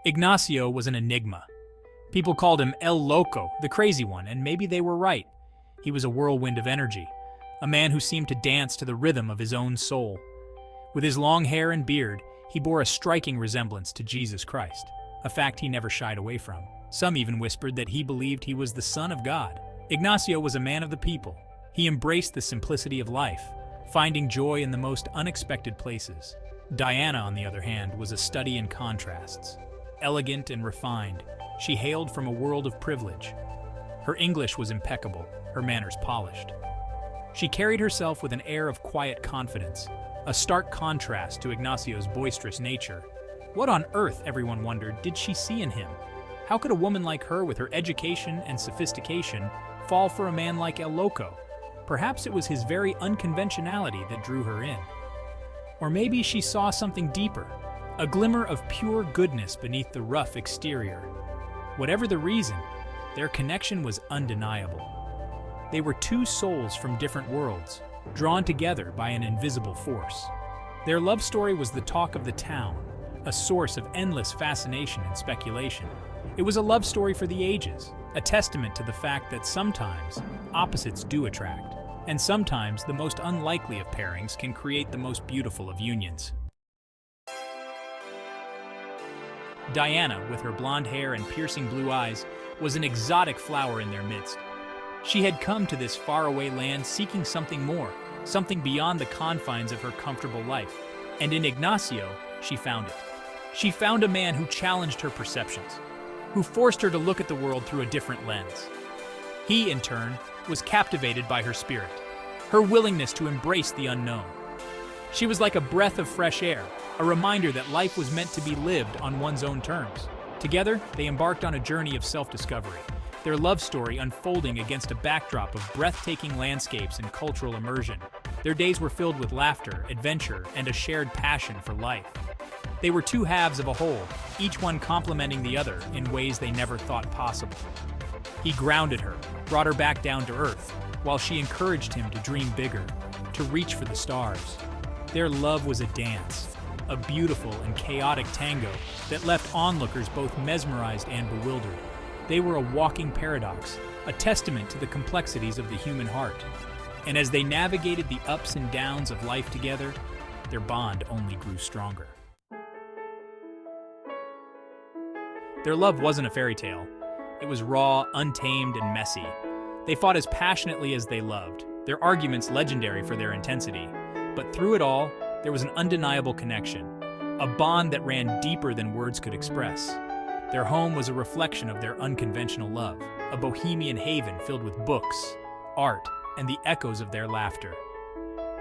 Ignacio was an enigma. People called him El Loco, the crazy one, and maybe they were right. He was a whirlwind of energy, a man who seemed to dance to the rhythm of his own soul. With his long hair and beard, he bore a striking resemblance to Jesus Christ, a fact he never shied away from. Some even whispered that he believed he was the Son of God. Ignacio was a man of the people. He embraced the simplicity of life, finding joy in the most unexpected places. Diana, on the other hand, was a study in contrasts. Elegant and refined, she hailed from a world of privilege. Her English was impeccable, her manners polished. She carried herself with an air of quiet confidence, a stark contrast to Ignacio's boisterous nature. What on earth, everyone wondered, did she see in him? How could a woman like her, with her education and sophistication, fall for a man like El Loco? Perhaps it was his very unconventionality that drew her in. Or maybe she saw something deeper, a glimmer of pure goodness beneath the rough exterior. Whatever the reason, their connection was undeniable. They were two souls from different worlds, drawn together by an invisible force. Their love story was the talk of the town, a source of endless fascination and speculation. It was a love story for the ages, a testament to the fact that sometimes opposites do attract, and sometimes the most unlikely of pairings can create the most beautiful of unions. Diana, with her blonde hair and piercing blue eyes, was an exotic flower in their midst. She had come to this faraway land seeking something more, something beyond the confines of her comfortable life. And in Ignacio, she found it. She found a man who challenged her perceptions, who forced her to look at the world through a different lens. He, in turn, was captivated by her spirit, her willingness to embrace the unknown. She was like a breath of fresh air, a reminder that life was meant to be lived on one's own terms. Together, they embarked on a journey of self-discovery, their love story unfolding against a backdrop of breathtaking landscapes and cultural immersion. Their days were filled with laughter, adventure, and a shared passion for life. They were two halves of a whole, each one complementing the other in ways they never thought possible. He grounded her, brought her back down to earth, while she encouraged him to dream bigger, to reach for the stars. Their love was a dance, a beautiful and chaotic tango that left onlookers both mesmerized and bewildered. They were a walking paradox, a testament to the complexities of the human heart. And as they navigated the ups and downs of life together, their bond only grew stronger. Their love wasn't a fairy tale. It was raw, untamed, and messy. They fought as passionately as they loved, their arguments legendary for their intensity. But through it all, there was an undeniable connection, a bond that ran deeper than words could express. Their home was a reflection of their unconventional love, a bohemian haven filled with books, art, and the echoes of their laughter.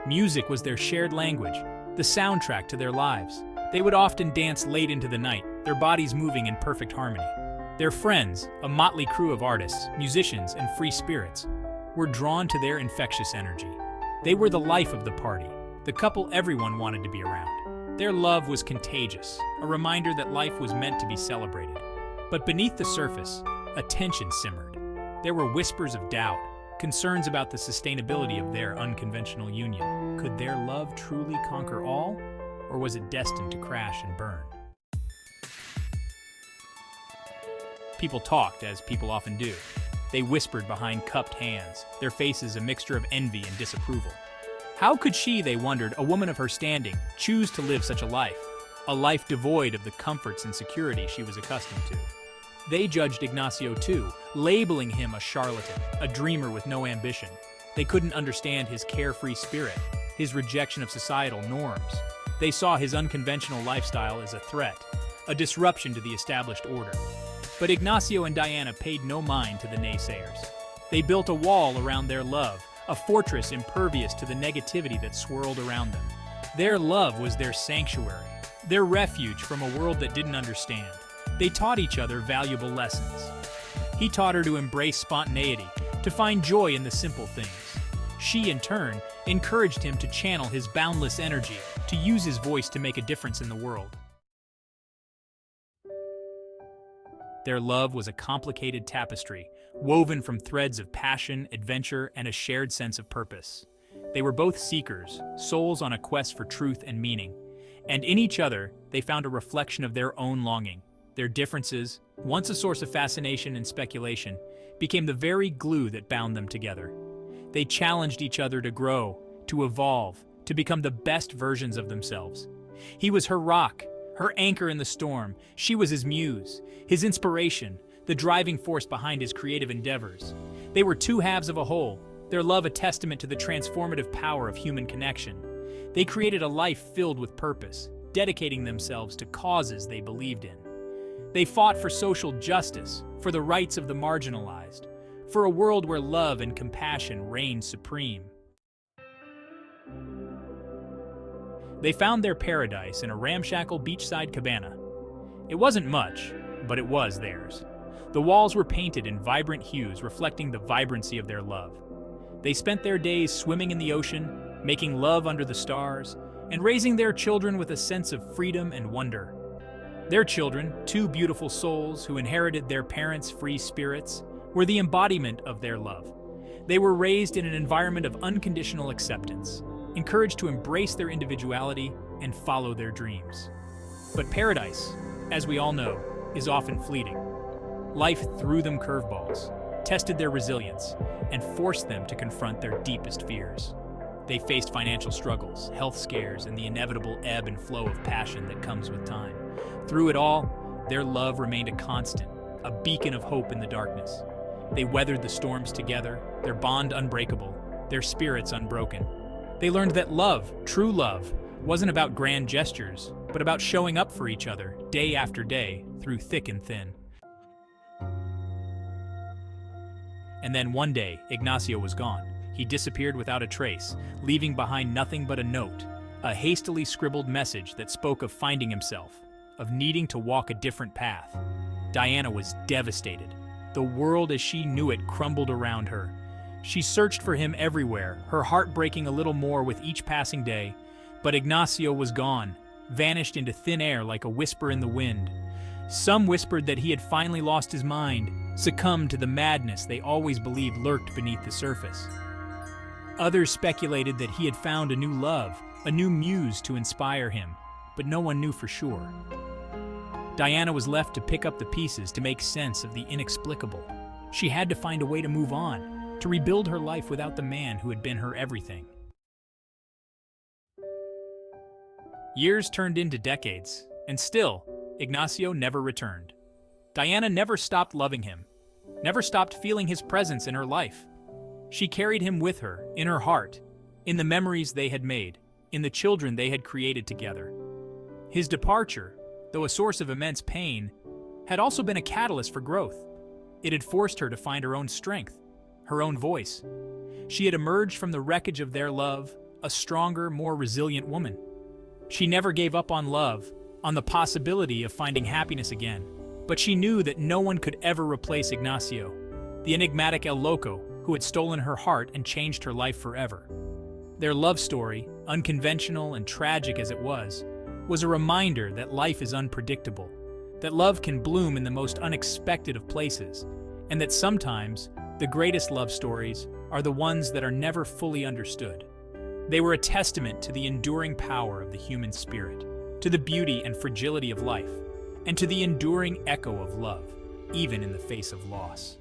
Music was their shared language, the soundtrack to their lives. They would often dance late into the night, their bodies moving in perfect harmony. Their friends, a motley crew of artists, musicians, and free spirits, were drawn to their infectious energy. They were the life of the party, the couple everyone wanted to be around. Their love was contagious, a reminder that life was meant to be celebrated. But beneath the surface, a tension simmered. There were whispers of doubt, concerns about the sustainability of their unconventional union. Could their love truly conquer all, or was it destined to crash and burn? People talked, as people often do. They whispered behind cupped hands, their faces a mixture of envy and disapproval. How could she, they wondered, a woman of her standing, choose to live such a life devoid of the comforts and security she was accustomed to? They judged Ignacio too, labeling him a charlatan, a dreamer with no ambition. They couldn't understand his carefree spirit, his rejection of societal norms. They saw his unconventional lifestyle as a threat, a disruption to the established order. But Ignacio and Diana paid no mind to the naysayers. They built a wall around their love, a fortress impervious to the negativity that swirled around them. Their love was their sanctuary, their refuge from a world that didn't understand. They taught each other valuable lessons. He taught her to embrace spontaneity, to find joy in the simple things. She, in turn, encouraged him to channel his boundless energy, to use his voice to make a difference in the world. Their love was a complicated tapestry, woven from threads of passion, adventure, and a shared sense of purpose. They were both seekers, souls on a quest for truth and meaning, and in each other, they found a reflection of their own longing, Their differences, once a source of fascination and speculation, became the very glue that bound them together. They challenged each other to grow, to evolve, to become the best versions of themselves. He was her rock, her anchor in the storm. She was his muse, his inspiration, the driving force behind his creative endeavors. They were two halves of a whole, their love a testament to the transformative power of human connection. They created a life filled with purpose, dedicating themselves to causes they believed in. They fought for social justice, for the rights of the marginalized, for a world where love and compassion reigned supreme. They found their paradise in a ramshackle beachside cabana. It wasn't much, but it was theirs. The walls were painted in vibrant hues reflecting the vibrancy of their love. They spent their days swimming in the ocean, making love under the stars, and raising their children with a sense of freedom and wonder. Their children, two beautiful souls who inherited their parents' free spirits, were the embodiment of their love. They were raised in an environment of unconditional acceptance, encouraged to embrace their individuality and follow their dreams. But paradise, as we all know, is often fleeting. Life threw them curveballs, tested their resilience, and forced them to confront their deepest fears. They faced financial struggles, health scares, and the inevitable ebb and flow of passion that comes with time. Through it all, their love remained a constant, a beacon of hope in the darkness. They weathered the storms together, their bond unbreakable, their spirits unbroken. They learned that love, true love, wasn't about grand gestures, but about showing up for each other day after day through thick and thin. And then one day, Ignacio was gone. He disappeared without a trace, leaving behind nothing but a note, a hastily scribbled message that spoke of finding himself, of needing to walk a different path. Diana was devastated. The world as she knew it crumbled around her. She searched for him everywhere, her heart breaking a little more with each passing day. But Ignacio was gone, vanished into thin air like a whisper in the wind. Some whispered that he had finally lost his mind, succumbed to the madness they always believed lurked beneath the surface. Others speculated that he had found a new love, a new muse to inspire him, but no one knew for sure. Diana was left to pick up the pieces to make sense of the inexplicable. She had to find a way to move on, to rebuild her life without the man who had been her everything. Years turned into decades, and still, Ignacio never returned. Diana never stopped loving him, never stopped feeling his presence in her life. She carried him with her, in her heart, in the memories they had made, in the children they had created together. His departure, though a source of immense pain, had also been a catalyst for growth. It had forced her to find her own strength, her own voice. She had emerged from the wreckage of their love, a stronger, more resilient woman. She never gave up on love, on the possibility of finding happiness again. But she knew that no one could ever replace Ignacio, the enigmatic El Loco who had stolen her heart and changed her life forever. Their love story, unconventional and tragic as it was a reminder that life is unpredictable, that love can bloom in the most unexpected of places, and that sometimes the greatest love stories are the ones that are never fully understood. They were a testament to the enduring power of the human spirit, to the beauty and fragility of life, and to the enduring echo of love, even in the face of loss.